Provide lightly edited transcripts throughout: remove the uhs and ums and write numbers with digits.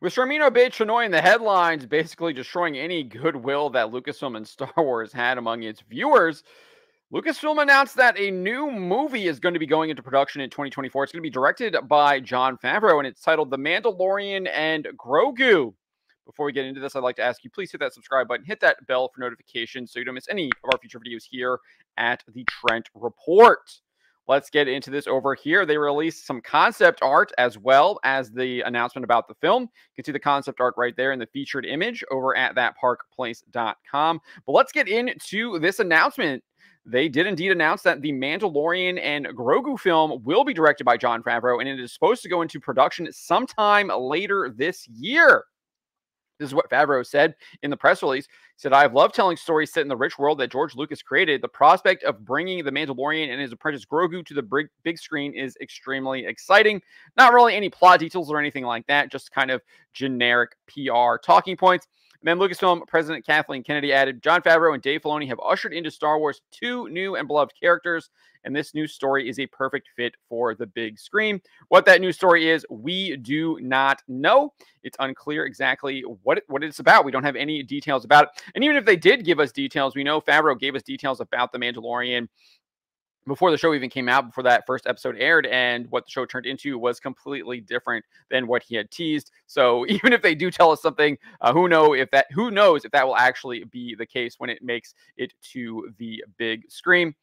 With Sharmino Obaid-Chinoy in the headlines, basically destroying any goodwill that Lucasfilm and Star Wars had among its viewers, Lucasfilm announced that a new movie is going to be going into production in 2024. It's going to be directed by Jon Favreau, and it's titled The Mandalorian and Grogu. Before we get into this, I'd like to ask you, please hit that subscribe button, hit that bell for notifications so you don't miss any of our future videos here at the Trent Report. Let's get into this over here. They released some concept art as well as the announcement about the film. You can see the concept art right there in the featured image over at thatparkplace.com. But let's get into this announcement. They did indeed announce that the Mandalorian and Grogu film will be directed by Jon Favreau, and it is supposed to go into production sometime later this year. This is what Favreau said in the press release. He said, "I've loved telling stories set in the rich world that George Lucas created. The prospect of bringing the Mandalorian and his apprentice Grogu to the big screen is extremely exciting." Not really any plot details or anything like that, just kind of generic PR talking points. And then Lucasfilm President Kathleen Kennedy added, "Jon Favreau and Dave Filoni have ushered into Star Wars two new and beloved characters, and this new story is a perfect fit for the big screen." What that new story is, we do not know. It's unclear exactly what it's about. We don't have any details about it. And even if they did give us details, we know Favreau gave us details about The Mandalorian before the show even came out, before that first episode aired, and what the show turned into was completely different than what he had teased. So even if they do tell us something, who knows if that will actually be the case when it makes it to the big screen.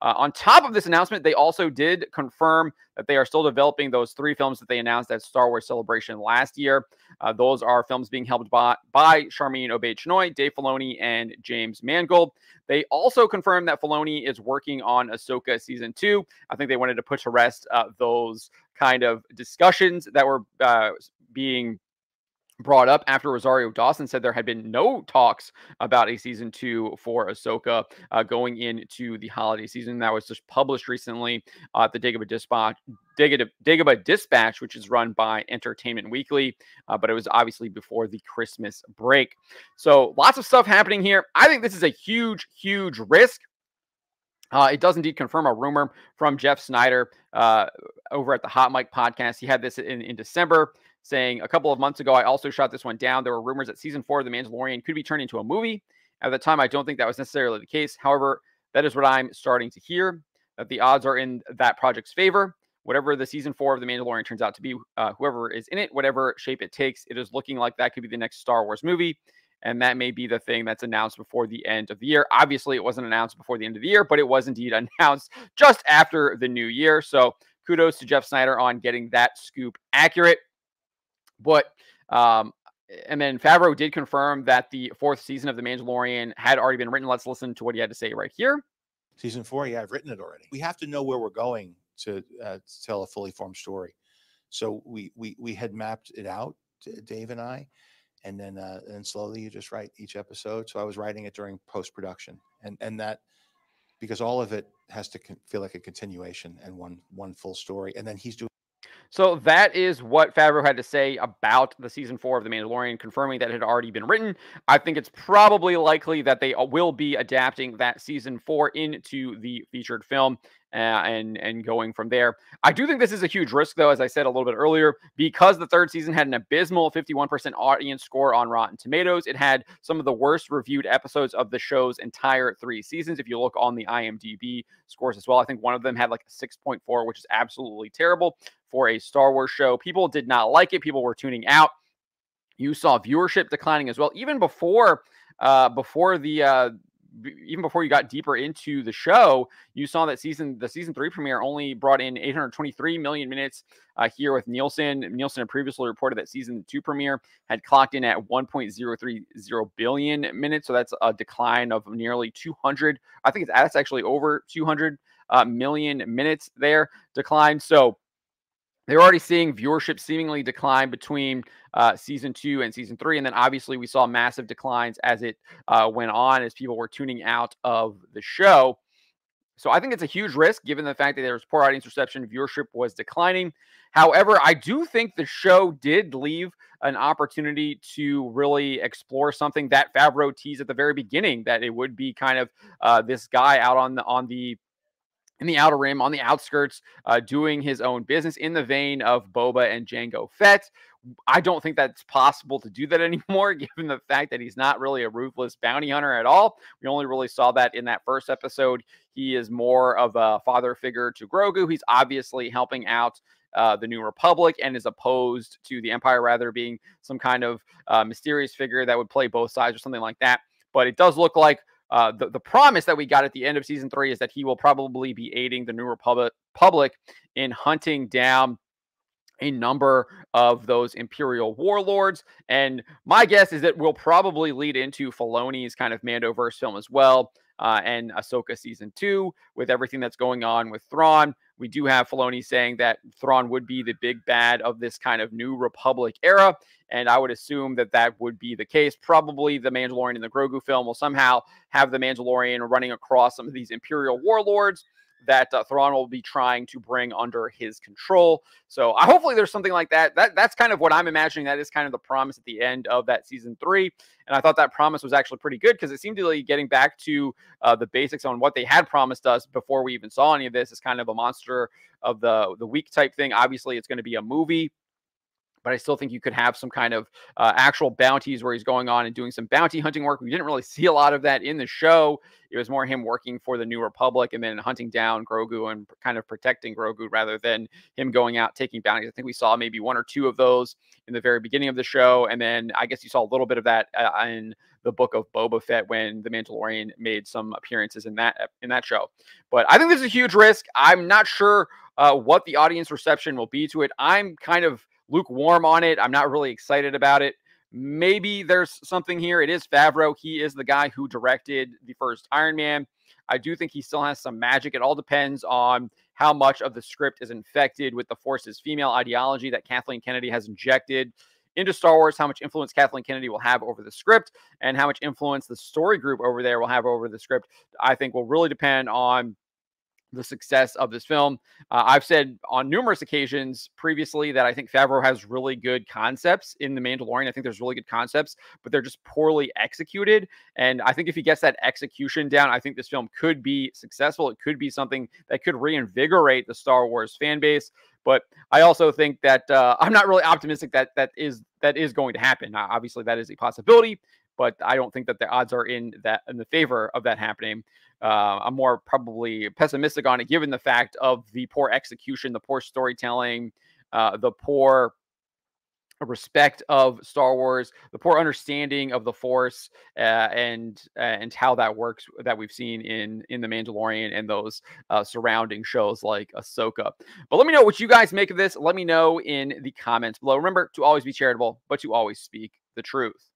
On top of this announcement, they also did confirm that they are still developing those three films that they announced at Star Wars Celebration last year. Those are films being helped by Sharmeen Obaid-Chinoy, Dave Filoni, and James Mangold. They also confirmed that Filoni is working on Ahsoka Season 2. I think they wanted to put to rest those kind of discussions that were being brought up after Rosario Dawson said there had been no talks about a season 2 for Ahsoka going into the holiday season. That was just published recently at the Dagobah Dispatch, which is run by Entertainment Weekly, but it was obviously before the Christmas break. So lots of stuff happening here. I think this is a huge, huge risk. It does indeed confirm a rumor from Jeff Snyder over at the Hot Mic podcast. He had this in December, saying, "A couple of months ago, I also shot this one down. There were rumors that season 4 of The Mandalorian could be turned into a movie. At the time, I don't think that was necessarily the case. However, that is what I'm starting to hear, that the odds are in that project's favor. Whatever the season 4 of The Mandalorian turns out to be, whoever is in it, whatever shape it takes, it is looking like that could be the next Star Wars movie. And that may be the thing that's announced before the end of the year." Obviously, it wasn't announced before the end of the year, but it was indeed announced just after the new year. So kudos to Jeff Snyder on getting that scoop accurate. But and then Favreau did confirm that the 4th season of The Mandalorian had already been written. Let's listen to what he had to say right here. Season 4, yeah, I've written it already. We have to know where we're going to tell a fully formed story. So we had mapped it out, Dave and I, and then slowly you just write each episode. So I was writing it during post-production, and that, because all of it has to feel like a continuation and one full story. And then he's doing. So that is what Favreau had to say about the season 4 of The Mandalorian, confirming that it had already been written. I think it's probably likely that they will be adapting that season 4 into the featured film and going from there. I do think this is a huge risk, though, as I said a little bit earlier, because the 3rd season had an abysmal 51% audience score on Rotten Tomatoes. It had some of the worst reviewed episodes of the show's entire 3 seasons. If you look on the IMDb scores as well, I think one of them had like a 6.4, which is absolutely terrible for a Star Wars show. People did not like it. People were tuning out. You saw viewership declining as well, even before even before you got deeper into the show. You saw that the season 3 premiere only brought in 823 million minutes here with Nielsen. Nielsen had previously reported that season 2 premiere had clocked in at 1.030 billion minutes. So that's a decline of nearly 200. I think that's actually over 200 million minutes there decline. So they're already seeing viewership seemingly decline between season 2 and season 3. And then obviously we saw massive declines as it went on, as people were tuning out of the show. So I think it's a huge risk given the fact that there was poor audience reception, viewership was declining. However, I do think the show did leave an opportunity to really explore something that Favreau teased at the very beginning, that it would be kind of this guy out on the in the Outer Rim, on the outskirts, doing his own business in the vein of Boba and Jango Fett. I don't think that's possible to do that anymore, given the fact that he's not really a ruthless bounty hunter at all. We only really saw that in that first episode. He is more of a father figure to Grogu. He's obviously helping out the New Republic and is opposed to the Empire, rather being some kind of mysterious figure that would play both sides or something like that. But it does look like the promise that we got at the end of season 3 is that he will probably be aiding the New Republic in hunting down a number of those Imperial warlords. And my guess is that will probably lead into Filoni's kind of Mandoverse film as well, and Ahsoka season 2 with everything that's going on with Thrawn. We do have Filoni saying that Thrawn would be the big bad of this kind of New Republic era. And I would assume that that would be the case. Probably the Mandalorian and the Grogu film will somehow have the Mandalorian running across some of these Imperial warlords that Thrawn will be trying to bring under his control. So hopefully there's something like that. That's kind of what I'm imagining. That is kind of the promise at the end of that season 3. And I thought that promise was actually pretty good because it seemed to be getting back to the basics on what they had promised us before we even saw any of this. Is kind of a monster of the week type thing. Obviously, it's going to be a movie, but I still think you could have some kind of actual bounties where he's going on and doing some bounty hunting work. We didn't really see a lot of that in the show. It was more him working for the New Republic and then hunting down Grogu and kind of protecting Grogu rather than him going out taking bounties. I think we saw maybe 1 or 2 of those in the very beginning of the show. And then I guess you saw a little bit of that in the book of Boba Fett when the Mandalorian made some appearances in that show. But I think this is a huge risk. I'm not sure what the audience reception will be to it. I'm kind of lukewarm on it. I'm not really excited about it. Maybe there's something here. It is Favreau. He is the guy who directed the first Iron Man. I do think he still has some magic. It all depends on how much of the script is infected with the Force's female ideology that Kathleen Kennedy has injected into Star Wars, how much influence Kathleen Kennedy will have over the script, and how much influence the story group over there will have over the script, I think will really depend on the success of this film. I've said on numerous occasions previously that I think Favreau has really good concepts in The Mandalorian. I think there's really good concepts, but they're just poorly executed. And I think if he gets that execution down, I think this film could be successful. It could be something that could reinvigorate the Star Wars fan base. But I also think that I'm not really optimistic that that is going to happen. Obviously, that is a possibility, but I don't think that the odds are in the favor of that happening. I'm more probably pessimistic on it, given the fact of the poor execution, the poor storytelling, the poor respect of Star Wars, the poor understanding of the Force, and how that works that we've seen in The Mandalorian and those surrounding shows like Ahsoka. But let me know what you guys make of this. Let me know in the comments below. Remember to always be charitable, but to always speak the truth.